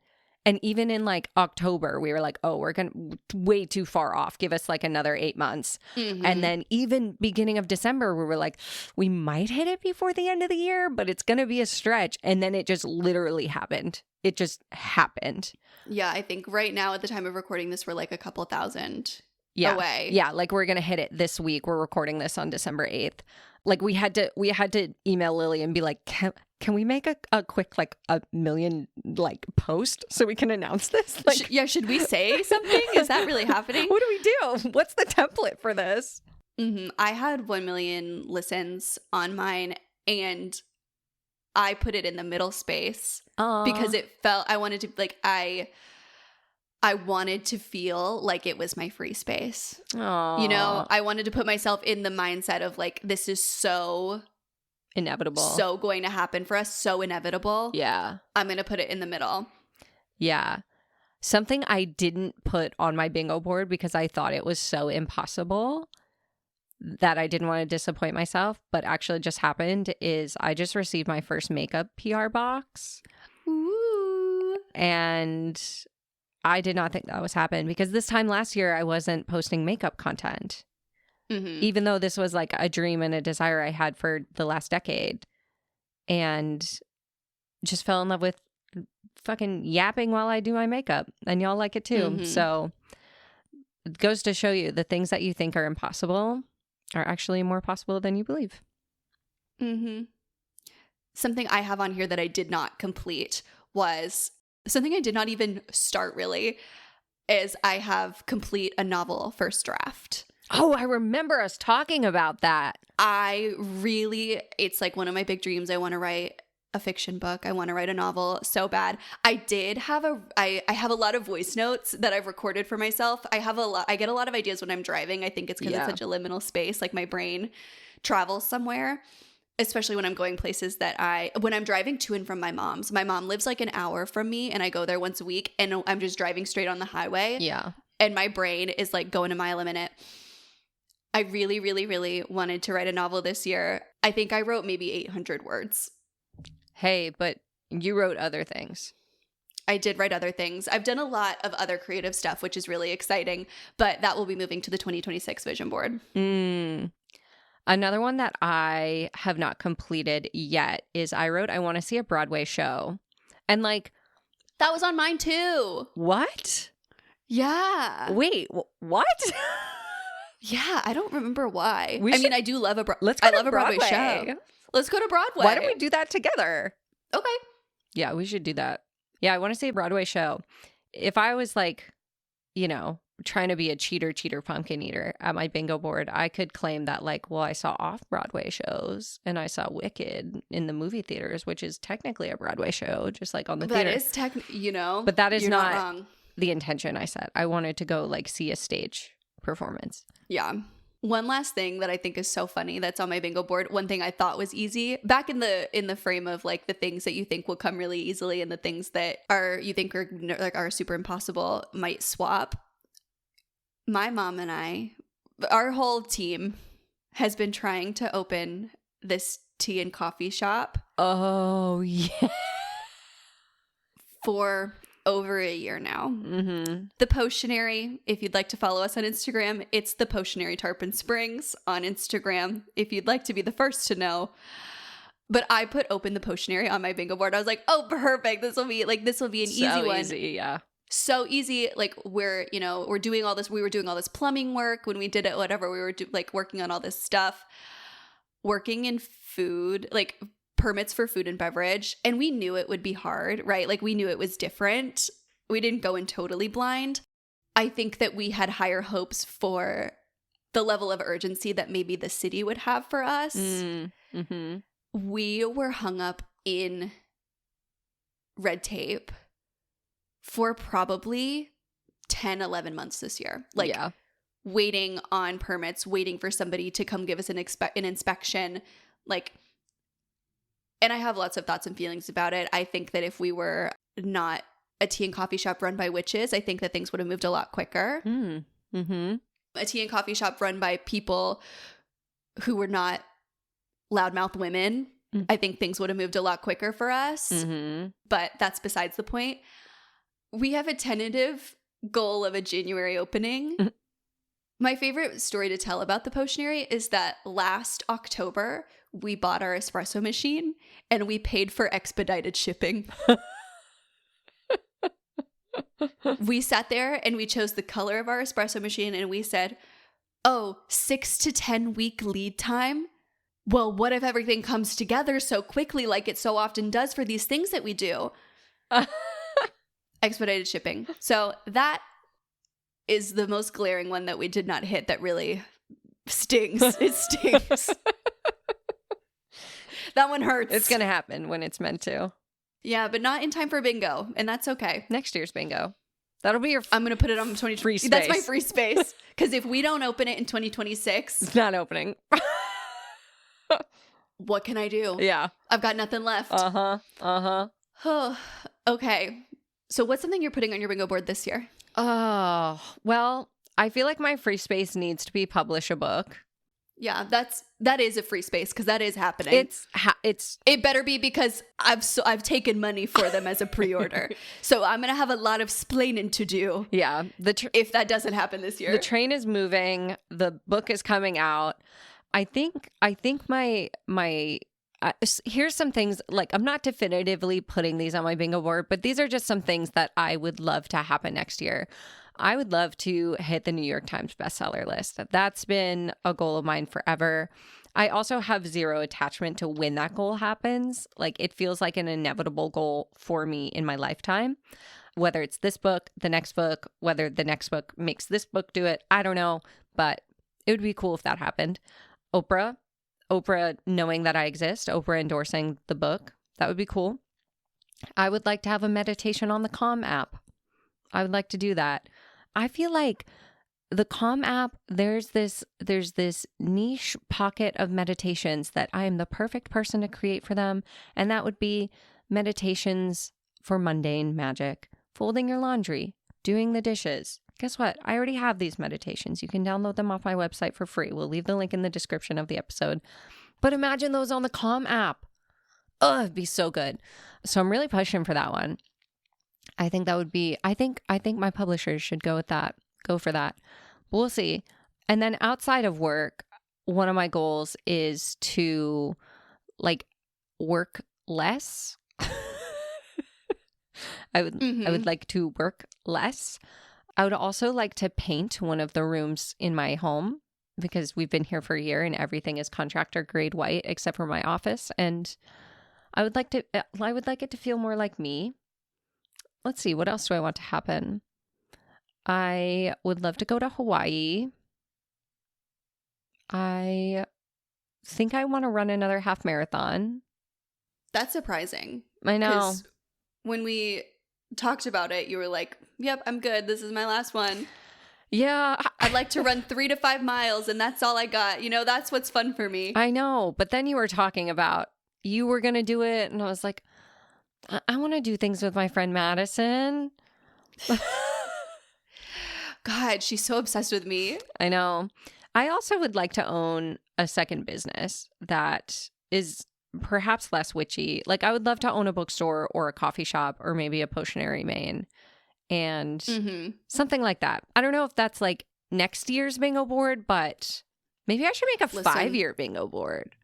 And even in like October, we were like, oh, we're going to way too far off. Give us like another 8 months. Mm-hmm. And then even beginning of December, we were like, we might hit it before the end of the year, but it's going to be a stretch. And then it just literally happened. It just happened. Yeah, I think right now at the time of recording this, we're like a couple thousand away. Yeah, like we're going to hit it this week. We're recording this on December 8th. Like we had to email Lily and be like, can we make a quick like 1 million like post so we can announce this? Like, should we say something? Is that really happening? What do we do? What's the template for this? Mm-hmm. I had 1 million listens on mine, and I put it in the middle space because it felt I wanted to feel like it was my free space. Aww. You know, I wanted to put myself in the mindset of like, this is so inevitable, so going to happen for us, so inevitable. Yeah. I'm going to put it in the middle. Yeah. Something I didn't put on my bingo board because I thought it was so impossible that I didn't want to disappoint myself, but actually just happened, is I just received my first makeup PR box. Ooh. And I did not think that was happening because this time last year I wasn't posting makeup content. Mm-hmm. Even though this was like a dream and a desire I had for the last decade, and just fell in love with fucking yapping while I do my makeup, and y'all like it too. Mm-hmm. So it goes to show you the things that you think are impossible are actually more possible than you believe. Mm-hmm. Something I have on here that I did not complete was something I did not even start really, is I have complete a novel first draft. Oh, I remember us talking about that. It's like one of my big dreams. I want to write a fiction book. I want to write a novel so bad. I have a lot of voice notes that I've recorded for myself. I get a lot of ideas when I'm driving. I think it's because it's such a liminal space. Like my brain travels somewhere, especially when I'm going places when I'm driving to and from my mom's. My mom lives like an hour from me and I go there once a week and I'm just driving straight on the highway. Yeah. And my brain is like going a mile a minute. I really, really, really wanted to write a novel this year. I think I wrote maybe 800 words. Hey, but you wrote other things. I did write other things. I've done a lot of other creative stuff, which is really exciting, but that will be moving to the 2026 vision board. Another one that I have not completed yet is I want to see a Broadway show. And like... That was on mine too. What? Yeah. Wait, what? Yeah, I don't remember why. I do love a Broadway show. Let's go to Broadway. Why don't we do that together? Okay. Yeah, we should do that. Yeah, I want to see a Broadway show. If I was like, trying to be a cheater pumpkin eater at my bingo board, I could claim that like, well, I saw off-Broadway shows and I saw Wicked in the movie theaters, which is technically a Broadway show, just like on the theater. That is But that is not wrong. The intention I set. I wanted to go like see a stage performance. Yeah. One last thing that I think is so funny that's on my bingo board. One thing I thought was easy back in the frame of like the things that you think will come really easily and the things that you think are super impossible might swap. My mom and our whole team has been trying to open this tea and coffee shop. Oh, yeah. For over a year now. Mm-hmm. The Potionary, if you'd like to follow us on Instagram, it's the Potionary Tarpon Springs on Instagram, if you'd like to be the first to know. But I put open the Potionary on my bingo board. I was like, oh, perfect. This will be an easy one. Easy, yeah. So easy. Like we were doing all this plumbing work when we did it, whatever. We were working on all this stuff, working in food, like permits for food and beverage. And we knew it would be hard, right? Like we knew it was different. We didn't go in totally blind. I think that we had higher hopes for the level of urgency that maybe the city would have for us. Mm-hmm. We were hung up in red tape for probably 10, 11 months this year. Waiting on permits, waiting for somebody to come give us an inspection. And I have lots of thoughts and feelings about it. I think that if we were not a tea and coffee shop run by witches, I think that things would have moved a lot quicker. Mm-hmm. A tea and coffee shop run by people who were not loudmouth women, I think things would have moved a lot quicker for us. Mm-hmm. But that's besides the point. We have a tentative goal of a January opening. Mm-hmm. My favorite story to tell about the Potionary is that last October, we bought our espresso machine and we paid for expedited shipping. We sat there and we chose the color of our espresso machine and we said, 6 to 10 week lead time? Well, what if everything comes together so quickly like it so often does for these things that we do? Expedited shipping. So that is the most glaring one that we did not hit that really stings. It stings. That one hurts. It's going to happen when it's meant to. Yeah, but not in time for bingo, and that's okay. Next year's bingo. That'll be your I'm going to put it on 20 free space. That's my free space. Because if we don't open it in 2026... It's not opening. What can I do? Yeah. I've got nothing left. Okay. So what's something you're putting on your bingo board this year? Oh, well, I feel like my free space needs to be publish a book. Yeah, that is a free space because that is happening. It better be because I've taken money for them as a pre-order. So I'm gonna have a lot of splaining to do. Yeah, if that doesn't happen this year, the train is moving. The book is coming out. I think my here's some things, like I'm not definitively putting these on my bingo board, but these are just some things that I would love to happen next year. I would love to hit the New York Times bestseller list. That's been a goal of mine forever. I also have zero attachment to when that goal happens. Like it feels like an inevitable goal for me in my lifetime. Whether it's this book, the next book, whether the next book makes this book do it, I don't know. But It would be cool if that happened. Oprah knowing that I exist, Oprah endorsing the book. That would be cool. I would like to have a meditation on the Calm app. I would like to do that. I feel like the Calm app, there's this niche pocket of meditations that I am the perfect person to create for them. And that would be meditations for mundane magic, folding your laundry, doing the dishes. Guess what? I already have these meditations. You can download them off my website for free. We'll leave the link in the description of the episode. But imagine those on the Calm app. Oh, it'd be so good. So I'm really pushing for that one. I think that would be, I think my publishers should go with that. Go for that. We'll see. And then outside of work, one of my goals is to like work less. I would like to work less. I would also like to paint one of the rooms in my home because we've been here for a year and everything is contractor grade white except for my office. And I would like it to feel more like me. Let's see, what else do I want to happen? I would love to go to Hawaii. I think I want to run another half marathon. That's surprising. I know. 'Cause when we talked about it, you were like, yep, I'm good. This is my last one. Yeah. I'd like to run 3 to 5 miles and that's all I got. You know, that's what's fun for me. I know. But then you were talking about you were going to do it. And I was like, I want to do things with my friend Madison. God, she's so obsessed with me. I know. I also would like to own a second business that is perhaps less witchy. Like I would love to own a bookstore or a coffee shop or maybe a potionary main and something like that. I don't know if that's like next year's bingo board, but maybe I should make a 5-year bingo board.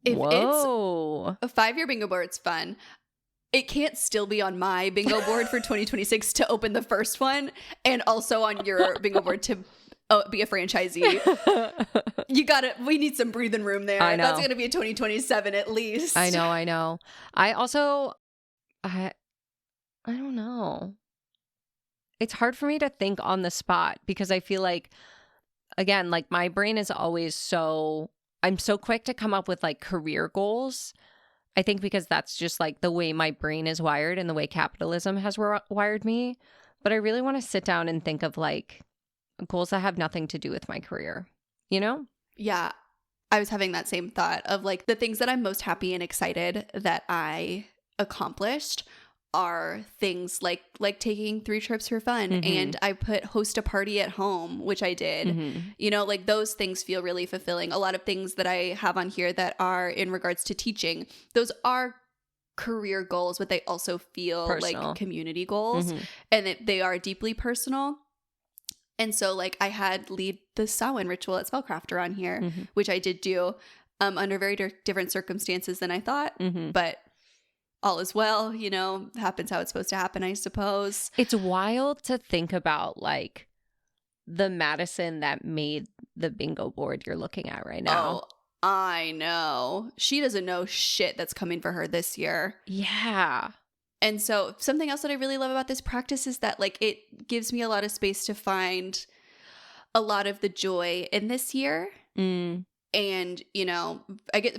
If Whoa. it's a 5-year bingo board's fun. It can't still be on my bingo board for 2026 to open the first one and also on your bingo board to be a franchisee. We need some breathing room there. I know. That's going to be a 2027 at least. I know. I don't know. It's hard for me to think on the spot because I feel like, again, like my brain is always I'm so quick to come up with like career goals. I think because that's just like the way my brain is wired and the way capitalism has wired me. But I really want to sit down and think of like goals that have nothing to do with my career, you know? Yeah. I was having that same thought of like the things that I'm most happy and excited that I accomplished are things like taking 3 trips for fun. And I put host a party at home, which I did. You know, like those things feel really fulfilling. A lot of things that I have on here that are in regards to teaching, those are career goals, but they also feel personal. Like community goals and they are deeply personal. And so like I had lead the Samhain ritual at Spellcrafter on here, which I did do under very different circumstances than I thought, but all is well, you know, happens how it's supposed to happen, I suppose. It's wild to think about like the Madison that made the bingo board you're looking at right now. Oh, I know. She doesn't know shit that's coming for her this year. Yeah. And so something else that I really love about this practice is that like it gives me a lot of space to find a lot of the joy in this year. And, you know,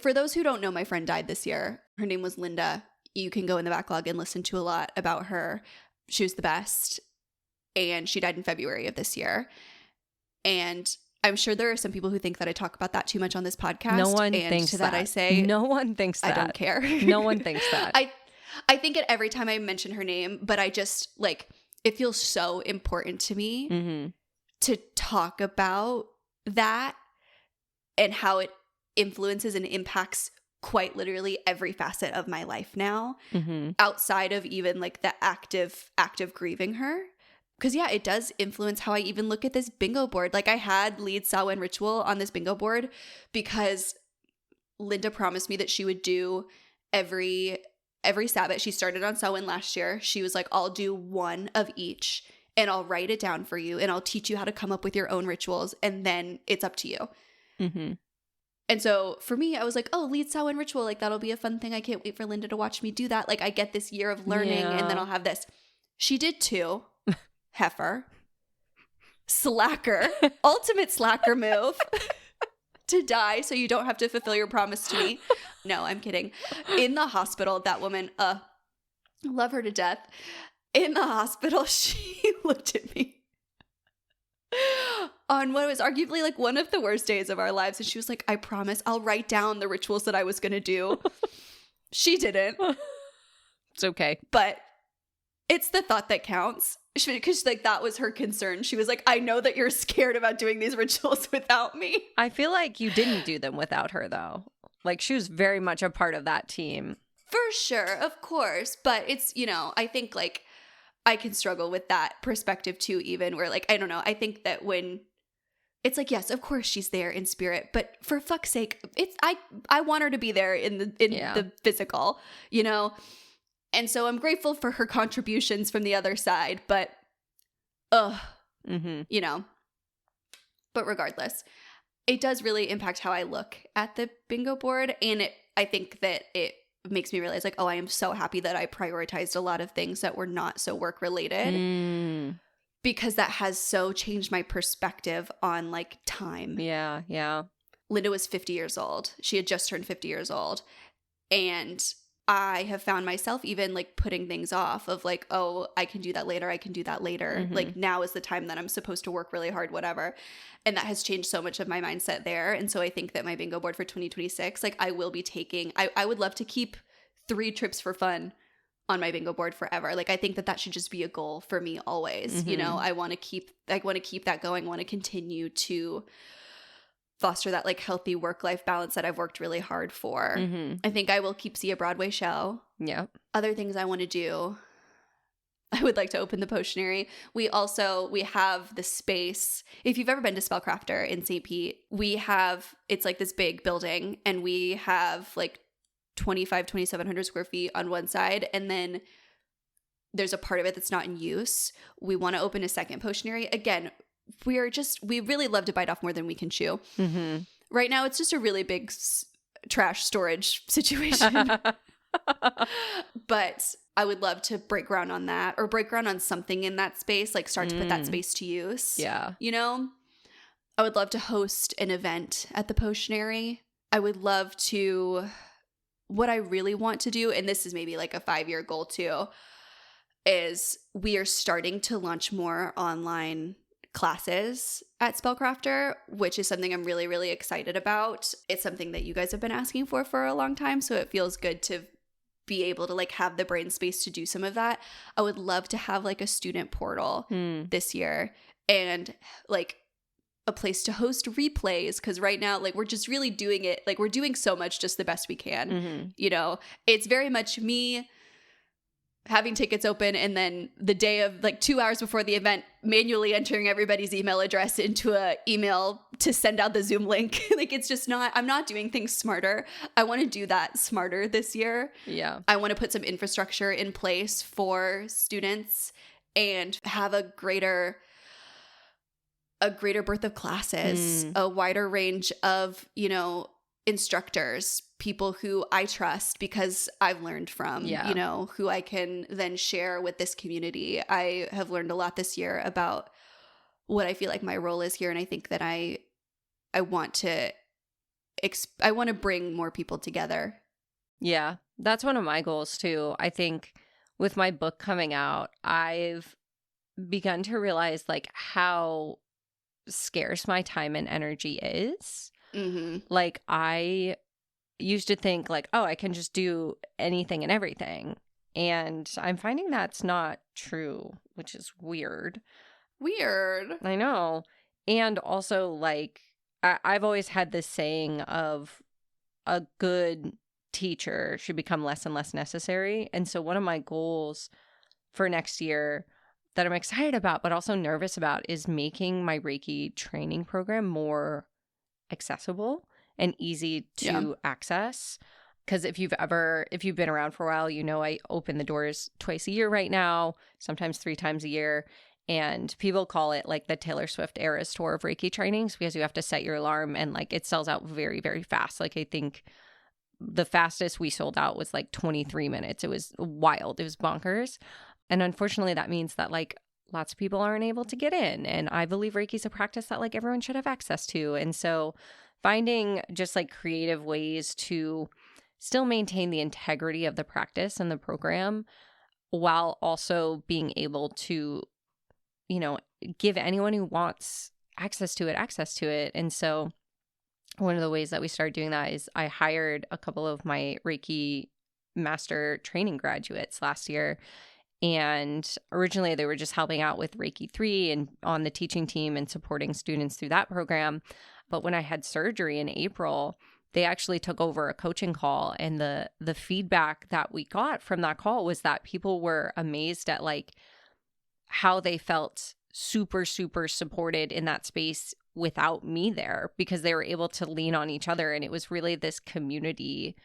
for those who don't know, my friend died this year. Her name was Linda. You can go in the backlog and listen to a lot about her. She was the best. And she died in February of this year. And I'm sure there are some people who think that I talk about that too much on this podcast. No one thinks that. I say, no one thinks that. I don't care. No one thinks that. I think it every time I mention her name, but I just like, it feels so important to me to talk about that and how it influences and impacts quite literally every facet of my life now, outside of even like the active grieving her. Because yeah, it does influence how I even look at this bingo board. Like I had lead Samhain ritual on this bingo board because Linda promised me that she would do every Sabbath. She started on Samhain last year. She was like, I'll do one of each and I'll write it down for you and I'll teach you how to come up with your own rituals and then it's up to you. And so for me, I was like, oh, lead Samhain ritual. Like that'll be a fun thing. I can't wait for Linda to watch me do that. Like I get this year of learning and then I'll have this. She did too. Heifer. slacker, ultimate slacker move to die so you don't have to fulfill your promise to me. No, I'm kidding. In the hospital, that woman, love her to death. In the hospital, she looked at me on what was arguably like one of the worst days of our lives. And she was like, I promise I'll write down the rituals that I was going to do. She didn't. It's okay. But it's the thought that counts. Because like that was her concern. She was like, I know that you're scared about doing these rituals without me. I feel like you didn't do them without her, though. Like, she was very much a part of that team. For sure, of course. But it's, you know, I think like I can struggle with that perspective too, even where like, I don't know. I think that when it's like, yes, of course she's there in spirit, but for fuck's sake, I want her to be there in the physical, you know? And so I'm grateful for her contributions from the other side, but, you know. But regardless, it does really impact how I look at the bingo board. And I think that it makes me realize like, oh, I am so happy that I prioritized a lot of things that were not so work related. Because that has so changed my perspective on like time. Yeah, yeah. Linda was 50 years old. She had just turned 50 years old. And I have found myself even like putting things off of like, oh, I can do that later. I can do that later. Mm-hmm. Like now is the time that I'm supposed to work really hard, whatever. And that has changed so much of my mindset there. And so I think that my bingo board for 2026, like I will be taking, I would love to keep 3 trips for fun on my bingo board forever. Like I think that that should just be a goal for me always. Mm-hmm. You know, I want to keep that going. I want to continue to foster that like healthy work-life balance that I've worked really hard for. Mm-hmm. I think I will keep see a Broadway show. Yeah. Other things I want to do. I would like to open the Potionary. We have the space. If you've ever been to Spellcrafter in St. Pete, it's like this big building and we have like 2,700 square feet on one side. And then there's a part of it that's not in use. We want to open a second Potionary. Again, we really love to bite off more than we can chew. Mm-hmm. Right now, it's just a really big trash storage situation. But I would love to break ground on that or break ground on something in that space, like start to put that space to use. Yeah. You know, I would love to host an event at the Potionary. I would love to, what I really want to do, and this is maybe like a 5-year goal too, is we are starting to launch more online classes at Spellcrafter, which is something I'm really, really excited about. It's something that you guys have been asking for a long time, so it feels good to be able to like have the brain space to do some of that. I would love to have like a student portal this year and like a place to host replays, because right now like we're just really doing it, like we're doing so much just the best we can. Mm-hmm. You know, it's very much me having tickets open and then the day of like 2 hours before the event manually entering everybody's email address into a email to send out the Zoom link. Like it's just not, I'm not doing things smarter. I want to do that smarter this year. Yeah. I want to put some infrastructure in place for students and have a greater birth of classes, a wider range of, you know, instructors, people who I trust because I've learned from, you know, who I can then share with this community. I have learned a lot this year about what I feel like my role is here. And I think that I want to bring more people together. Yeah, that's one of my goals too. I think with my book coming out, I've begun to realize like how scarce my time and energy is. Mm-hmm. Like I used to think like, oh, I can just do anything and everything. And I'm finding that's not true, which is weird. Weird. I know. And also like, I've always had this saying of a good teacher should become less and less necessary. And so one of my goals for next year that I'm excited about, but also nervous about, is making my Reiki training program more accessible and easy to access. Because if you've been around for a while, you know I open the doors twice a year right now, sometimes 3 times a year. And people call it like the Taylor Swift Eras Tour of Reiki trainings because you have to set your alarm and like it sells out very, very fast. Like I think the fastest we sold out was like 23 minutes. It was wild. It was bonkers. And unfortunately, that means that like lots of people aren't able to get in. And I believe Reiki's a practice that like everyone should have access to. And so finding just like creative ways to still maintain the integrity of the practice and the program while also being able to, you know, give anyone who wants access to it. And so one of the ways that we started doing that is I hired a couple of my Reiki master training graduates last year. And originally they were just helping out with Reiki 3 and on the teaching team and supporting students through that program. But when I had surgery in April, they actually took over a coaching call. And the feedback that we got from that call was that people were amazed at like how they felt super, super supported in that space without me there, because they were able to lean on each other. And it was really this community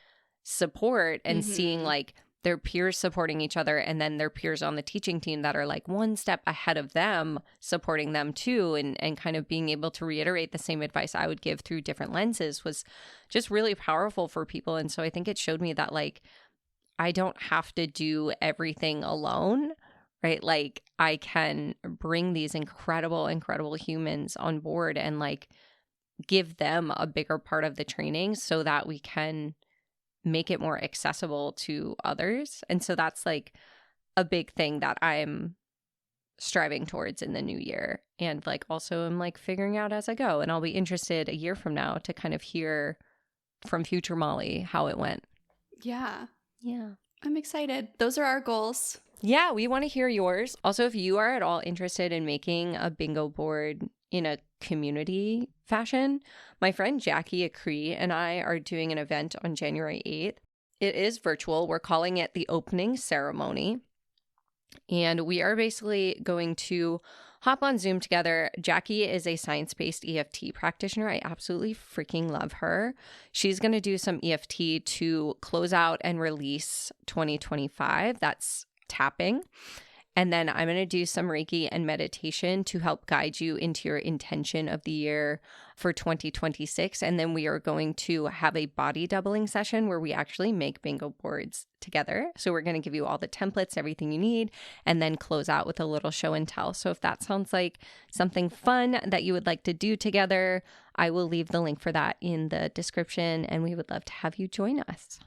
support and seeing like their peers supporting each other, and then their peers on the teaching team that are like one step ahead of them supporting them too, and kind of being able to reiterate the same advice I would give through different lenses was just really powerful for people. And so I think it showed me that like I don't have to do everything alone, right? Like I can bring these incredible humans on board and like give them a bigger part of the training so that we can make it more accessible to others. And so that's like a big thing that I'm striving towards in the new year. And like also I'm like figuring out as I go. And I'll be interested a year from now to kind of hear from future Molly how it went. Yeah. Yeah. I'm excited. Those are our goals. Yeah, we want to hear yours. Also, if you are at all interested in making a bingo board in a community fashion, my friend Jackie Acree and I are doing an event on January 8th. It is virtual. We're calling it the opening ceremony. And we are basically going to hop on Zoom together. Jackie is a science-based EFT practitioner. I absolutely freaking love her. She's going to do some EFT to close out and release 2025. That's tapping. And then I'm going to do some Reiki and meditation to help guide you into your intention of the year for 2026. And then we are going to have a body doubling session where we actually make bingo boards together. So we're going to give you all the templates, everything you need, and then close out with a little show and tell. So if that sounds like something fun that you would like to do together, I will leave the link for that in the description, and we would love to have you join us.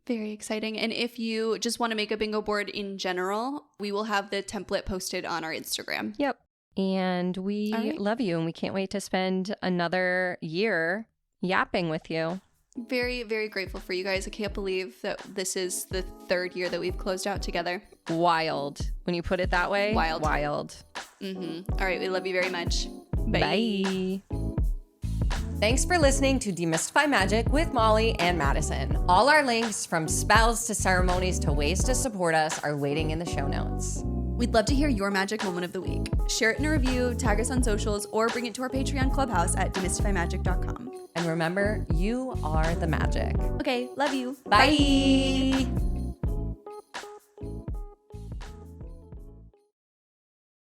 Very exciting. And if you just want to make a bingo board in general, we will have the template posted on our Instagram. Yep. And we love you, and we can't wait to spend another year yapping with you. Very, very grateful for you guys. I can't believe that this is the third year that we've closed out together. Wild. When you put it that way. Wild. Wild. All right. We love you very much. Bye. Thanks for listening to Demystify Magic with Molly and Madison. All our links, from spells to ceremonies to ways to support us, are waiting in the show notes. We'd love to hear your magic moment of the week. Share it in a review, tag us on socials, or bring it to our Patreon clubhouse at demystifymagic.com. And remember, you are the magic. Okay, love you. Bye.